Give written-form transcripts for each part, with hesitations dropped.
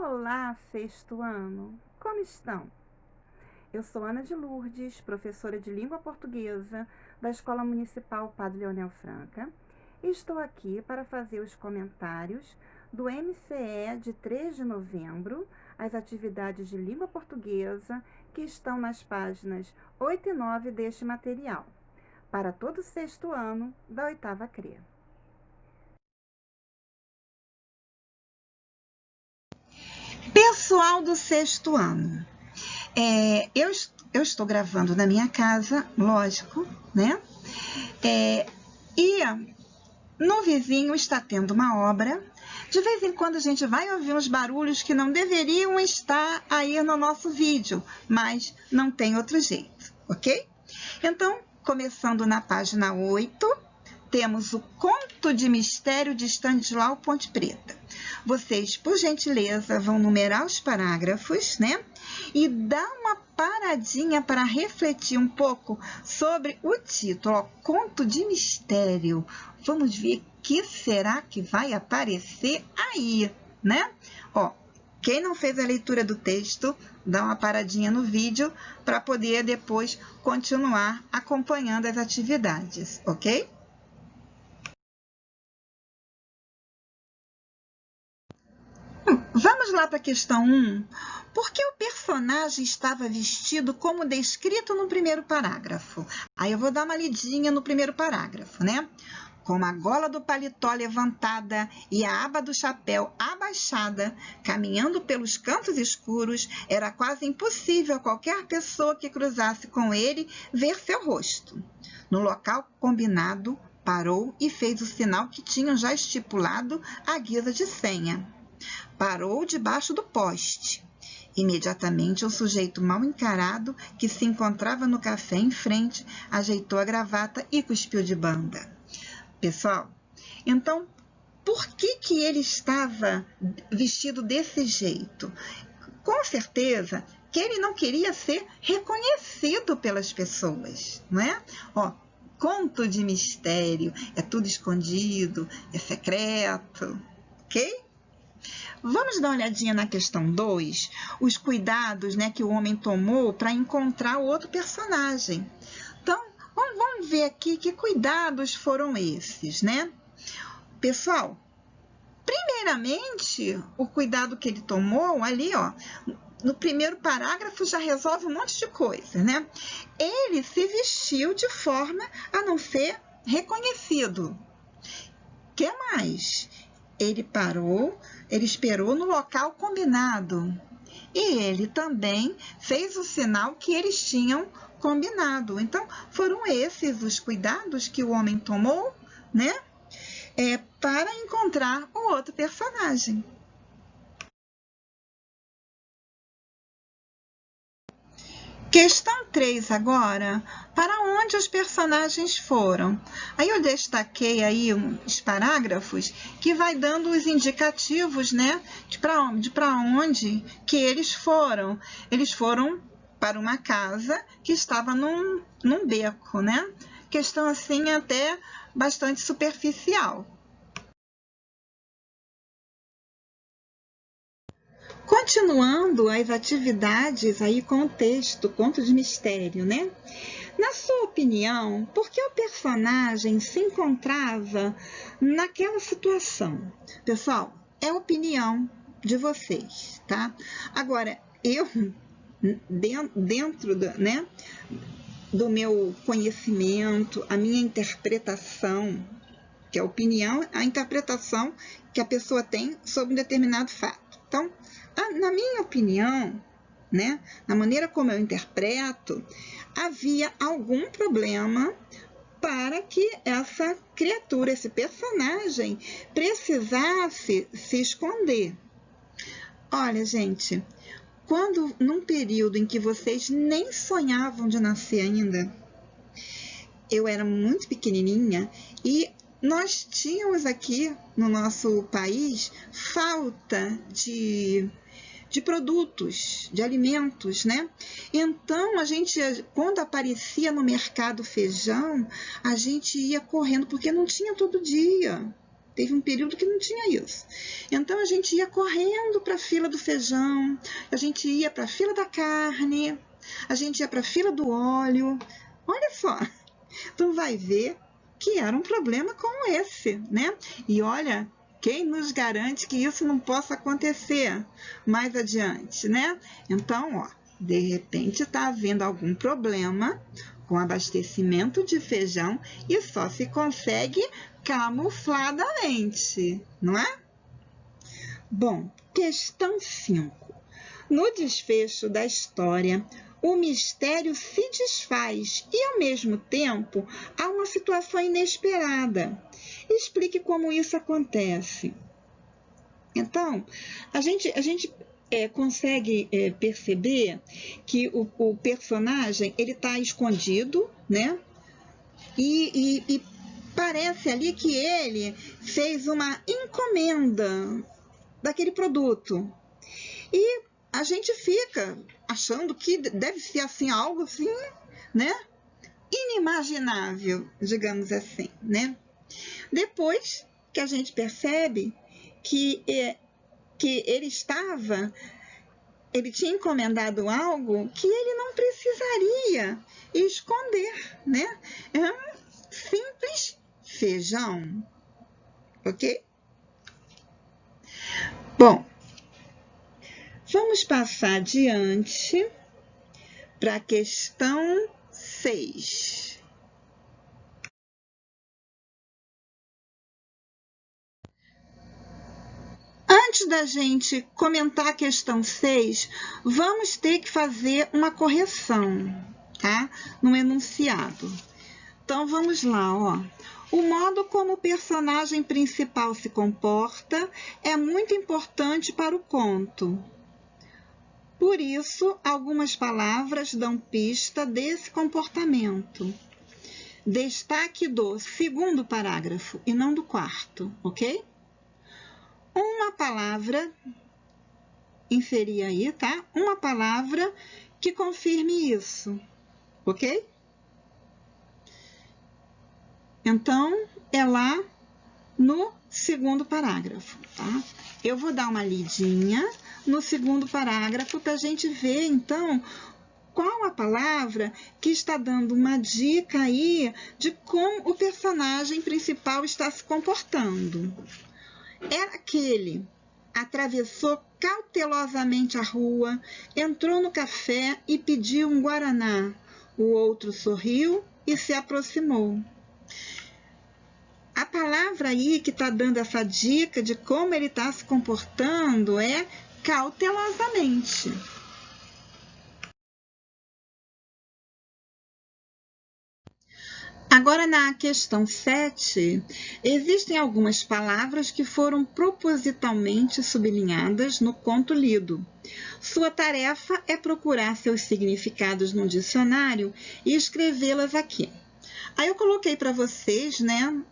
Olá, sexto ano! Como estão? Eu sou Ana de Lourdes, professora de língua portuguesa da Escola Municipal Padre Leonel Franca, e estou aqui para fazer os comentários do MCE de 3 de novembro, as atividades de língua portuguesa que estão nas páginas 8 e 9 deste material, para todo o sexto ano da oitava CRE. Pessoal do sexto ano, eu estou gravando na minha casa, lógico, né? E no vizinho está tendo uma obra. De vez em quando a gente vai ouvir uns barulhos que não deveriam estar aí no nosso vídeo, mas não tem outro jeito, ok? Então, começando na página 8, temos o Conto de Mistério de Stanislau Ponte Preta. Vocês, por gentileza, vão numerar os parágrafos, né? E dar uma paradinha para refletir um pouco sobre o título, ó, Conto de Mistério. Vamos ver o que será que vai aparecer aí, né? Ó, quem não fez a leitura do texto, dá uma paradinha no vídeo para poder depois continuar acompanhando as atividades, ok? Vamos lá para a questão 1. Por que o personagem estava vestido como descrito no primeiro parágrafo? Aí eu vou dar uma lidinha no primeiro parágrafo, né? Com a gola do paletó levantada e a aba do chapéu abaixada, caminhando pelos cantos escuros, era quase impossível a qualquer pessoa que cruzasse com ele ver seu rosto. No local combinado, parou e fez o sinal que tinham já estipulado à guisa de senha. Parou debaixo do poste. Imediatamente, o sujeito mal encarado, que se encontrava no café em frente, ajeitou a gravata e cuspiu de banda. Pessoal, então, por que ele estava vestido desse jeito? Com certeza que ele não queria ser reconhecido pelas pessoas, não é? Ó, conto de mistério, é tudo escondido, é secreto, ok? Vamos dar uma olhadinha na questão 2, os cuidados, né, que o homem tomou para encontrar o outro personagem. Então, vamos ver aqui que cuidados foram esses, né? Pessoal, primeiramente, o cuidado que ele tomou ali, ó, no primeiro parágrafo já resolve um monte de coisa, né? Ele se vestiu de forma a não ser reconhecido. O que mais? Ele esperou no local combinado. E ele também fez o sinal que eles tinham combinado. Então, foram esses os cuidados que o homem tomou, né? Para encontrar o outro personagem. Questão 3 agora, para onde os personagens foram? Aí eu destaquei aí uns parágrafos que vai dando os indicativos, né, de para onde que eles foram. Eles foram para uma casa que estava num beco, né? Questão assim até bastante superficial. Continuando as atividades aí com o texto, conto de mistério, né? Na sua opinião, por que o personagem se encontrava naquela situação? Pessoal, é a opinião de vocês, tá? Agora, eu, dentro né, do meu conhecimento, a minha interpretação, que é a opinião, a interpretação que a pessoa tem sobre um determinado fato. Então, na minha opinião, né, na maneira como eu interpreto, havia algum problema para que essa criatura, esse personagem, precisasse se esconder. Olha, gente, quando num período em que vocês nem sonhavam de nascer ainda, eu era muito pequenininha e nós tínhamos aqui no nosso país falta de produtos, de alimentos, né? Então, a gente, quando aparecia no mercado feijão, a gente ia correndo, porque não tinha todo dia. Teve um período que não tinha isso. Então, a gente ia correndo para a fila do feijão, a gente ia para a fila da carne, a gente ia para a fila do óleo. Olha só, tu vai ver que era um problema como esse, né? E olha, quem nos garante que isso não possa acontecer mais adiante, né? Então, ó, de repente está havendo algum problema com abastecimento de feijão e só se consegue camufladamente, não é? Bom, questão 5. No desfecho da história, o mistério se desfaz e, ao mesmo tempo, há uma situação inesperada. Explique como isso acontece. Então, a gente consegue perceber que o personagem ele está escondido, né? E parece ali que ele fez uma encomenda daquele produto. E a gente fica achando que deve ser assim, algo assim, né? Inimaginável, digamos assim, né? Depois que a gente percebe que ele tinha encomendado algo que ele não precisaria esconder, né? É um simples feijão, ok? Bom, vamos passar adiante para a questão 6. Antes da gente comentar a questão 6, vamos ter que fazer uma correção, tá? No enunciado. Então, vamos lá, ó. O modo como o personagem principal se comporta é muito importante para o conto. Por isso, algumas palavras dão pista desse comportamento. Destaque do segundo parágrafo e não do quarto, ok? Uma palavra, inserir aí, tá? Uma palavra que confirme isso, ok? Então, é lá no segundo parágrafo, tá? Eu vou dar uma lidinha no segundo parágrafo para a gente ver, então, qual a palavra que está dando uma dica aí de como o personagem principal está se comportando. Era aquele. Atravessou cautelosamente a rua, entrou no café e pediu um guaraná. O outro sorriu e se aproximou. A palavra aí que está dando essa dica de como ele está se comportando é cautelosamente. Agora, na questão 7, existem algumas palavras que foram propositalmente sublinhadas no conto lido. Sua tarefa é procurar seus significados no dicionário e escrevê-las aqui. Aí eu coloquei para vocês, né,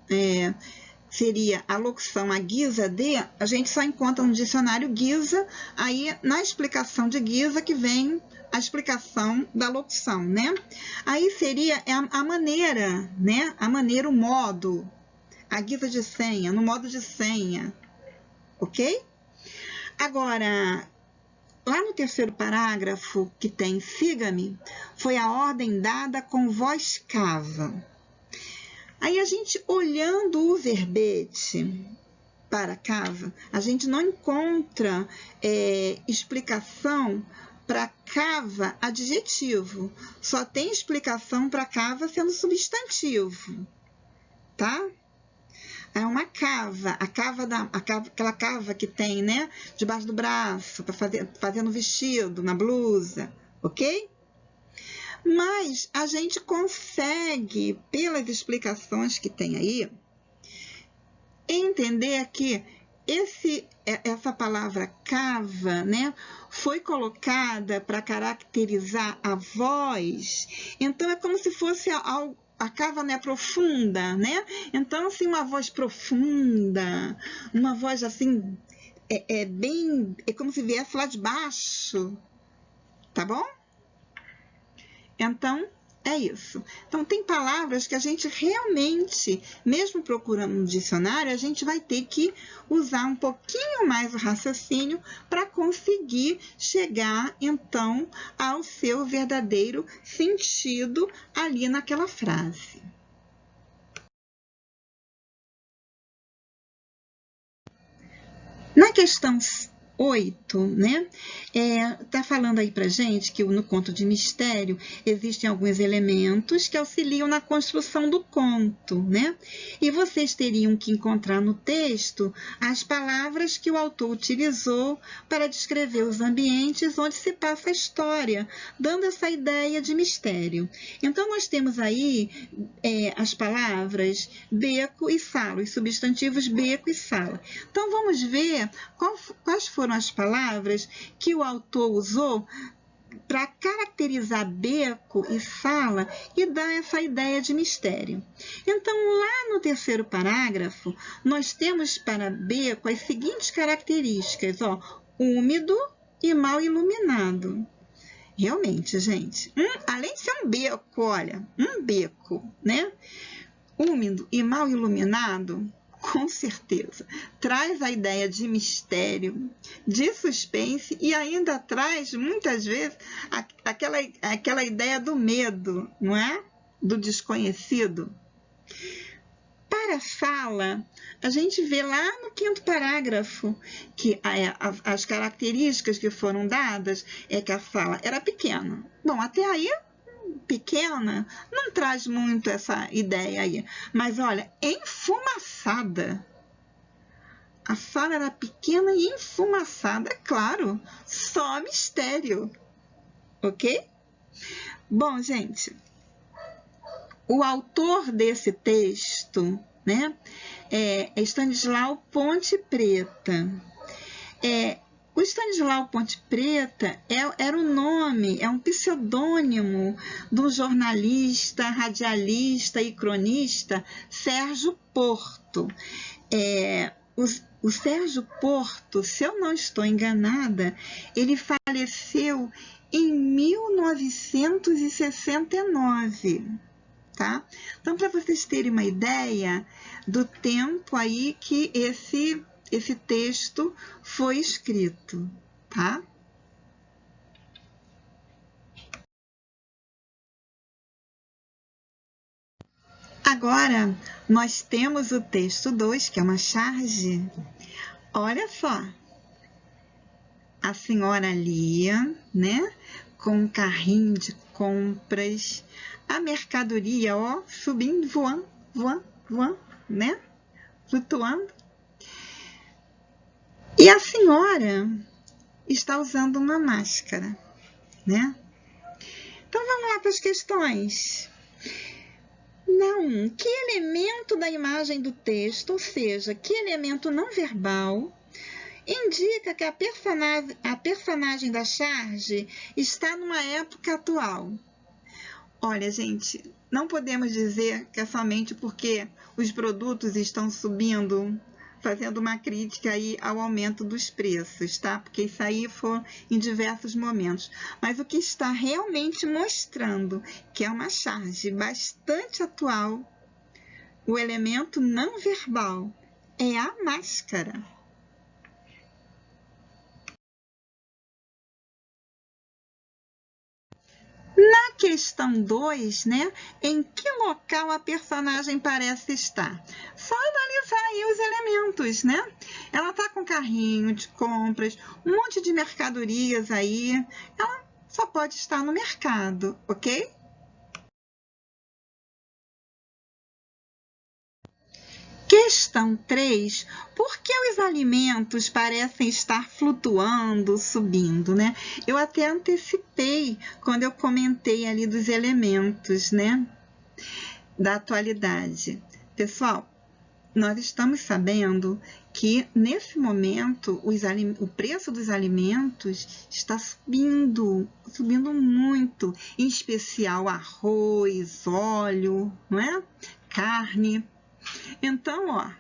seria a locução à guisa de, a gente só encontra no dicionário guisa, aí na explicação de guisa que vem a explicação da locução, né? Aí seria a maneira, né? A maneira, o modo, a guisa de senha, no modo de senha, ok? Agora, lá no terceiro parágrafo, que tem siga-me, foi a ordem dada com voz cava. Aí a gente, olhando o verbete para cava, a gente não encontra explicação para cava adjetivo. Só tem explicação para cava sendo substantivo, tá? É uma cava, aquela cava que tem, né, debaixo do braço, para fazer no vestido, na blusa, ok? Mas a gente consegue, pelas explicações que tem aí, entender que essa palavra cava, né, foi colocada para caracterizar a voz. Então, é como se fosse a cava, né, profunda, né? Então, assim, uma voz profunda, uma voz assim, bem, é como se viesse lá de baixo, tá bom? Então, É isso. Então, tem palavras que a gente realmente, mesmo procurando no dicionário, a gente vai ter que usar um pouquinho mais o raciocínio para conseguir chegar, então, ao seu verdadeiro sentido ali naquela frase. Na questão 8, né? Tá falando aí pra gente que no conto de mistério existem alguns elementos que auxiliam na construção do conto, né? E vocês teriam que encontrar no texto as palavras que o autor utilizou para descrever os ambientes onde se passa a história, dando essa ideia de mistério. Então, nós temos aí as palavras beco e sala, os substantivos beco e sala. Então, vamos ver quais foram as palavras que o autor usou para caracterizar beco e sala e dar essa ideia de mistério. Então, lá no terceiro parágrafo, nós temos para beco as seguintes características, úmido e mal iluminado. Realmente, gente, além de ser um beco, olha, um beco, né? Úmido e mal iluminado, com certeza, traz a ideia de mistério, de suspense e ainda traz, muitas vezes, aquela ideia do medo, não é? Do desconhecido. Para a sala, a gente vê lá no 5º parágrafo que as características que foram dadas é que a sala era pequena. Bom, até aí pequena não traz muito essa ideia aí. Mas olha, enfumaçada. A sala era pequena e enfumaçada, é claro, só mistério. Ok? Bom, gente, o autor desse texto, né, é Stanislau Ponte Preta. O Stanislau Ponte Preta era um nome, é um pseudônimo do jornalista, radialista e cronista Sérgio Porto. O Sérgio Porto, se eu não estou enganada, ele faleceu em 1969, tá? Então, para vocês terem uma ideia do tempo aí que esse texto foi escrito, tá? Agora, nós temos o texto 2, que é uma charge. Olha só. A senhora Lia, né? Com um carrinho de compras. A mercadoria, subindo, voando, né? Flutuando. E a senhora está usando uma máscara, né? Então, vamos lá para as questões. Não, que elemento da imagem do texto, ou seja, que elemento não verbal, indica que a personagem da charge está numa época atual? Olha, gente, não podemos dizer que é somente porque os produtos estão subindo, fazendo uma crítica aí ao aumento dos preços, tá? Porque isso aí foi em diversos momentos. Mas o que está realmente mostrando que é uma charge bastante atual, o elemento não verbal, é a máscara. Na questão 2, né, em que local a personagem parece estar? Só analisar aí os elementos, né? Ela está com carrinho de compras, um monte de mercadorias aí. Ela só pode estar no mercado, ok? Questão 3, por que os alimentos parecem estar flutuando, subindo, né? Eu até antecipei quando eu comentei ali dos elementos, né? Da atualidade. Pessoal, nós estamos sabendo que nesse momento o preço dos alimentos está subindo muito, em especial arroz, óleo, não é? Carne. Então,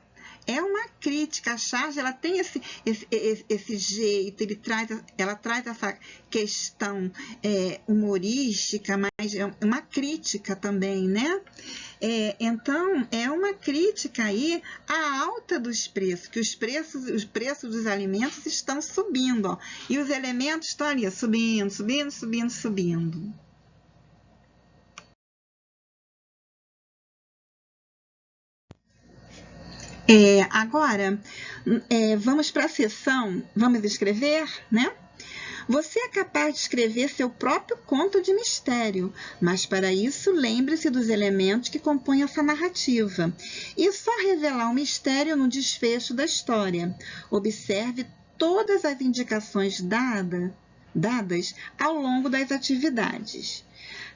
é uma crítica. A charge, ela tem esse jeito, ela traz essa questão humorística, mas é uma crítica também, né? Então, é uma crítica aí à alta dos preços, que os preços dos alimentos estão subindo, ó, e os elementos estão ali subindo, subindo, subindo, subindo. Agora, vamos para a sessão, vamos escrever, né? Você é capaz de escrever seu próprio conto de mistério, mas para isso lembre-se dos elementos que compõem essa narrativa e só revelar o mistério no desfecho da história. Observe todas as indicações dadas ao longo das atividades.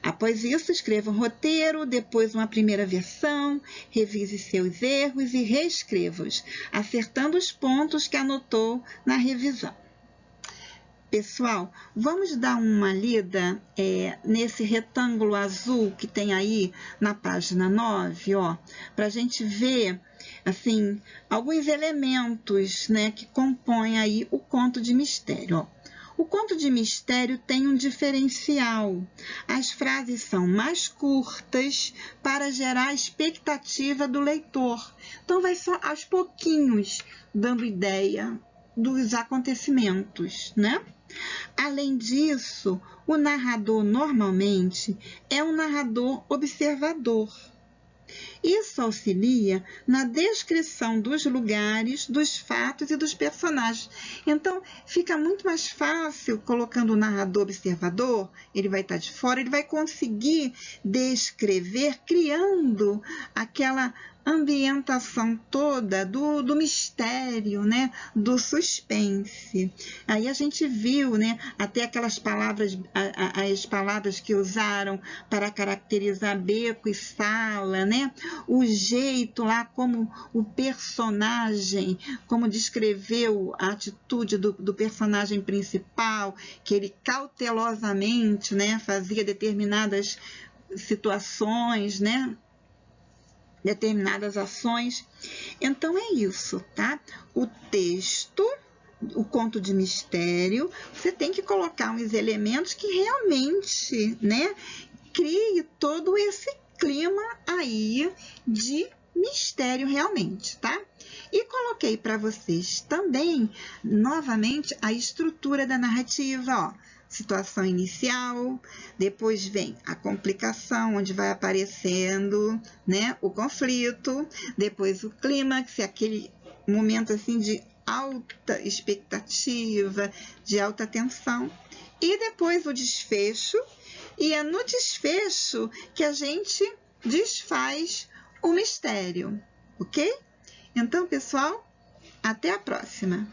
Após isso, escreva um roteiro, depois uma primeira versão, revise seus erros e reescreva-os, acertando os pontos que anotou na revisão. Pessoal, vamos dar uma lida nesse retângulo azul que tem aí na página 9, ó, para a gente ver assim, alguns elementos, né, que compõem aí o conto de mistério. Ó. O conto de mistério tem um diferencial. As frases são mais curtas para gerar a expectativa do leitor. Então, vai só aos pouquinhos dando ideia dos acontecimentos, né? Além disso, o narrador normalmente é um narrador observador. Isso auxilia na descrição dos lugares, dos fatos e dos personagens. Então, fica muito mais fácil colocando o narrador observador, ele vai estar de fora, ele vai conseguir descrever, criando aquela ambientação toda do mistério, né? Do suspense. Aí a gente viu, né? Até aquelas palavras, as palavras que usaram para caracterizar beco e sala, né? O jeito lá como o personagem, como descreveu a atitude do personagem principal, que ele cautelosamente, né? Fazia determinadas situações, né? Determinadas ações. Então, é isso, tá? O texto, o conto de mistério, você tem que colocar uns elementos que realmente, né, crie todo esse clima aí de mistério realmente, tá? E coloquei para vocês também, novamente, a estrutura da narrativa, ó. Situação inicial, depois vem a complicação, onde vai aparecendo, né, o conflito, depois o clímax, aquele momento assim de alta expectativa, de alta tensão, e depois o desfecho, e é no desfecho que a gente desfaz o mistério, ok? Então, pessoal, até a próxima!